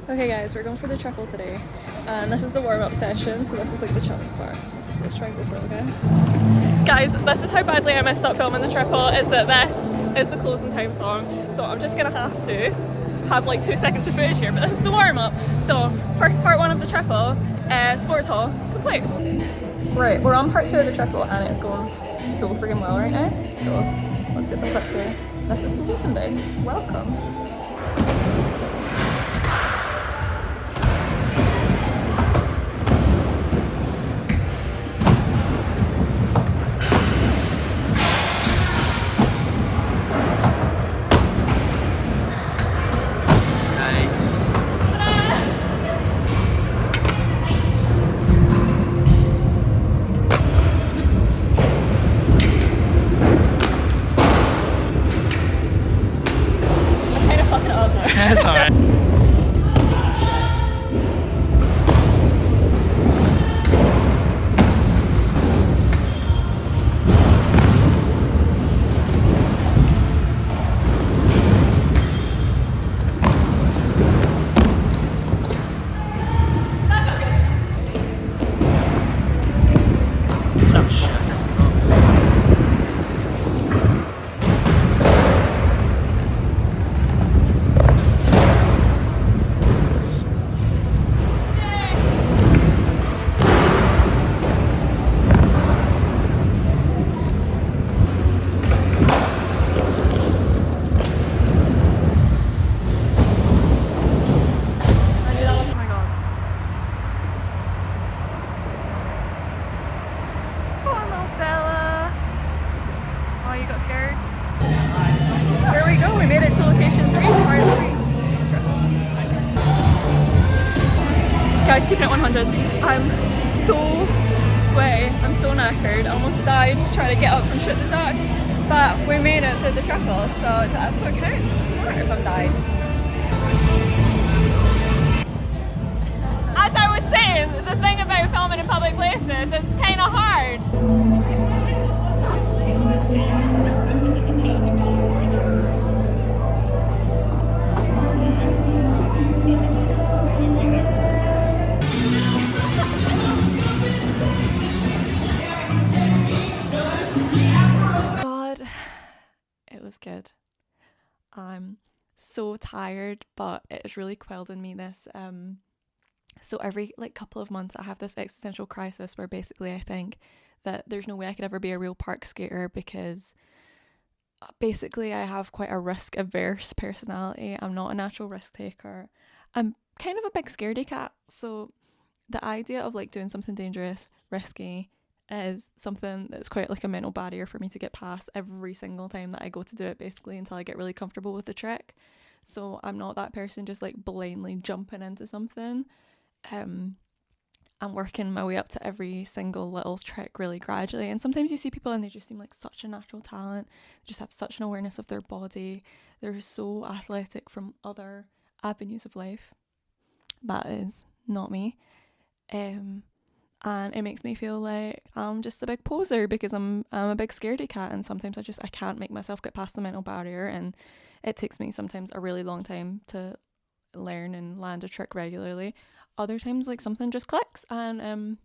Okay guys, we're going for the triple today, and this is the warm-up session, so this is like the chillest part. Let's try and go for it, okay? Guys, this is how badly I messed up filming the triple, is that this is the closing time song, so I'm just gonna have to have like 2 seconds of footage here, but this is the warm-up. So for part 1 of the triple, sports hall complete. Right, we're on part 2 of the triple and it's going so freaking well right now, so let's get some clips here. This is the weekend day. Welcome. That's alright. Guys, keeping it 100. I'm so sweaty, I'm so knackered, I almost died trying to get up from shit in the dark, but we made it through the triple, so that's what counts. It doesn't matter if I'm dying. As I was saying, the thing about filming in public places, it's kind of hard. It was good. I'm so tired, but it's really quelled in me this. So every like couple of months I have this existential crisis where basically I think that there's no way I could ever be a real park skater because basically I have quite a risk averse personality. I'm not a natural risk taker. I'm kind of a big scaredy cat. So the idea of like doing something dangerous, risky, is something that's quite like a mental barrier for me to get past every single time that I go to do it, basically until I get really comfortable with the trick. So I'm not that person just like blindly jumping into something. I'm working my way up to every single little trick really gradually, and sometimes you see people and they just seem like such a natural talent, they just have such an awareness of their body, they're so athletic from other avenues of life. That is not me. And it makes me feel like I'm just a big poser because I'm a big scaredy cat, and sometimes I can't make myself get past the mental barrier, and it takes me sometimes a really long time to learn and land a trick regularly. Other times like something just clicks, and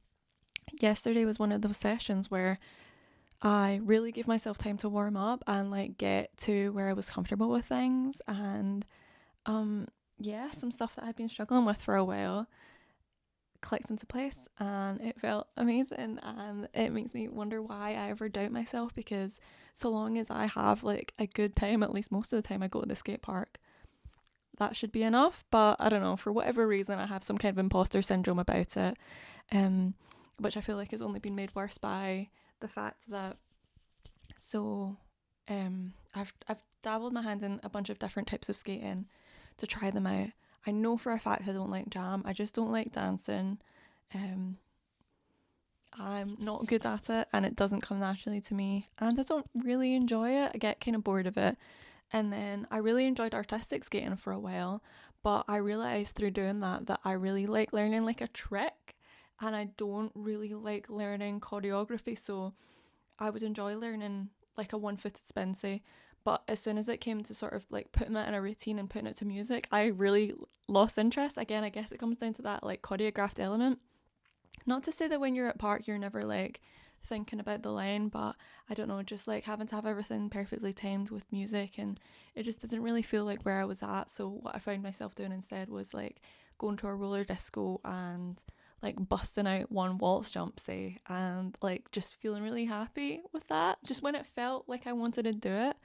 yesterday was one of those sessions where I really gave myself time to warm up and like get to where I was comfortable with things, and yeah, some stuff that I'd been struggling with for a while clicked into place and it felt amazing, and it makes me wonder why I ever doubt myself, because so long as I have like a good time, at least most of the time I go to the skate park, that should be enough. But I don't know, for whatever reason I have some kind of imposter syndrome about it, which I feel like has only been made worse by the fact that I've dabbled my hand in a bunch of different types of skating to try them out. I know for a fact I don't like jam. I just don't like dancing. I'm not good at it and it doesn't come naturally to me, and I don't really enjoy it. I get kind of bored of it. And then I really enjoyed artistic skating for a while, but I realised through doing that I really like learning like a trick, and I don't really like learning choreography. So I would enjoy learning like a one-footed spin, say, But as soon as it came to sort of like putting that in a routine and putting it to music, I really lost interest. Again, I guess it comes down to that like choreographed element. Not to say that when you're at park you're never like thinking about the line, but I don't know, just like having to have everything perfectly timed with music, and it just didn't really feel like where I was at. So what I found myself doing instead was like going to a roller disco and like busting out one waltz jump, say, and like just feeling really happy with that, just when it felt like I wanted to do it,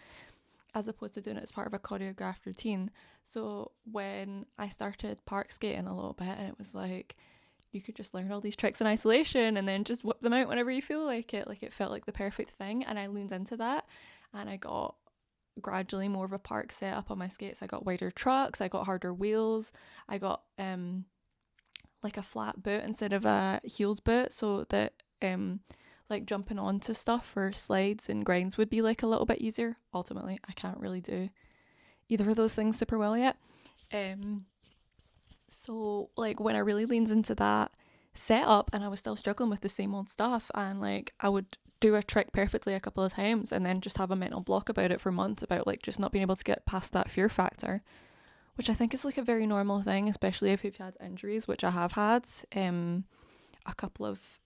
as opposed to doing it as part of a choreographed routine. So when I started park skating a little bit, and it was like you could just learn all these tricks in isolation and then just whip them out whenever you feel like it felt like the perfect thing, and I leaned into that, and I got gradually more of a park setup on my skates. I got wider trucks, I got harder wheels, I got like a flat boot instead of a heels boot, so that like jumping onto stuff for slides and grinds would be like a little bit easier. Ultimately, I can't really do either of those things super well yet. So like when I really leaned into that setup and I was still struggling with the same old stuff, and like I would do a trick perfectly a couple of times and then just have a mental block about it for months, about like just not being able to get past that fear factor, which I think is like a very normal thing, especially if you've had injuries, which I have had. A couple of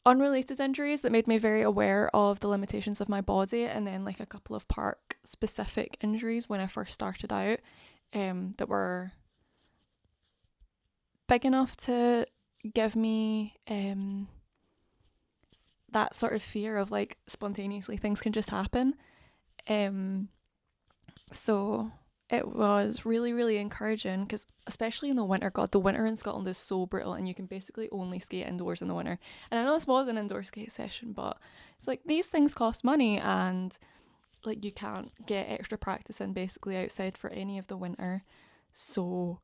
unrelated injuries that made me very aware of the limitations of my body, and then like a couple of park specific injuries when I first started out, that were big enough to give me that sort of fear of like spontaneously things can just happen. So it was really, really encouraging, because especially in the winter, God, the winter in Scotland is so brutal, and you can basically only skate indoors in the winter. And I know this was an indoor skate session, but it's like these things cost money, and like you can't get extra practice in basically outside for any of the winter. So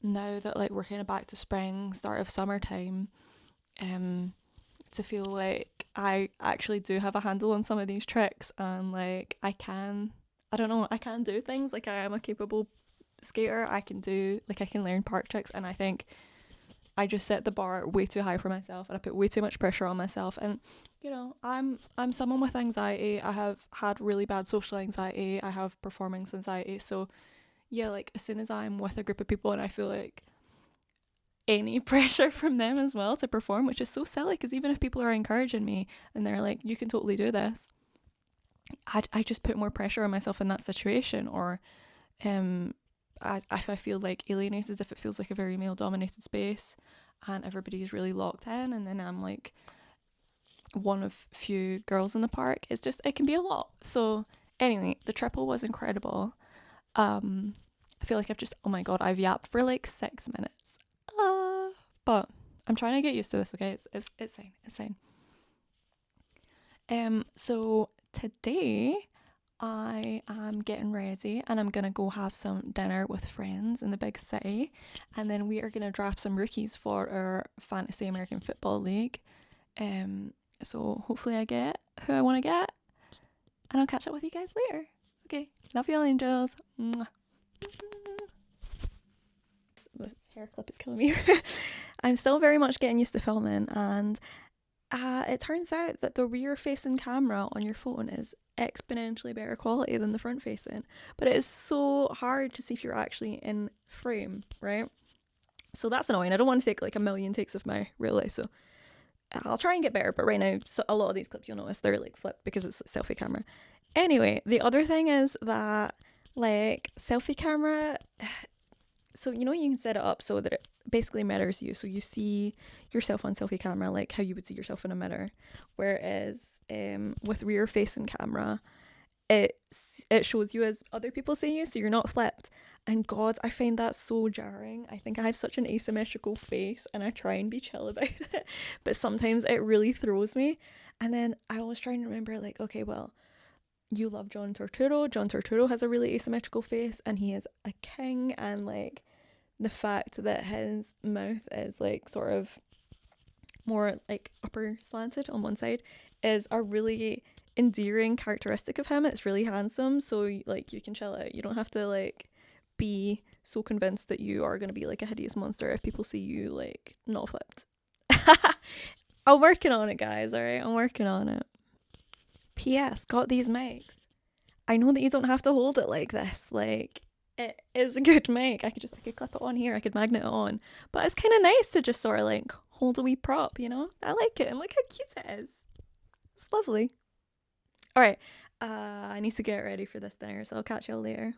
now that like we're kind of back to spring, start of summertime, to feel like I actually do have a handle on some of these tricks, and like I can do things, like I am a capable skater. I can learn park tricks, and I think I just set the bar way too high for myself, and I put way too much pressure on myself. And you know, I'm someone with anxiety. I have had really bad social anxiety. I have performance anxiety. So yeah, like as soon as I'm with a group of people and I feel like any pressure from them as well to perform, which is so silly, because even if people are encouraging me and they're like, you can totally do this, I just put more pressure on myself in that situation. Or if I feel like alienated, if it feels like a very male dominated space and everybody's really locked in, and then I'm like one of few girls in the park, it can be a lot. So anyway, the triple was incredible. I feel like I've yapped for like 6 minutes. But I'm trying to get used to this, okay? It's fine. So today I am getting ready, and I'm gonna go have some dinner with friends in the big city, and then we are gonna draft some rookies for our Fantasy American Football League. So hopefully I get who I want to get, and I'll catch up with you guys later. Okay, love you all, angels. Mwah. The hair clip is killing me. I'm still very much getting used to filming, and it turns out that the rear facing camera on your phone is exponentially better quality than the front facing, but it is so hard to see if you're actually in frame, right? So that's annoying. I don't want to take like a million takes of my real life, so I'll try and get better. But right now, so a lot of these clips you'll notice they're like flipped because it's a selfie camera. Anyway, the other thing is that like selfie camera, so you know, you can set it up so that it basically mirrors you, so you see yourself on selfie camera like how you would see yourself in a mirror, whereas with rear facing camera it shows you as other people see you, so you're not flipped. And God, I find that so jarring. I think I have such an asymmetrical face, and I try and be chill about it, but sometimes it really throws me. And then I always try and remember, like, okay, well, you love John Turturro. John Turturro has a really asymmetrical face, and he is a king, and like the fact that his mouth is like sort of more like upper slanted on one side is a really endearing characteristic of him. It's really handsome, so like you can chill out. You don't have to like be so convinced that you are going to be like a hideous monster if people see you like not flipped. I'm working on it, guys. All right, I'm working on it. P.S. Got these mics. I know that you don't have to hold it like this. Like, it is a good mic. I could clip it on here. I could magnet it on. But it's kind of nice to just sort of like hold a wee prop, you know? I like it. And look how cute it is. It's lovely. All right. I need to get ready for this dinner, so I'll catch you all later.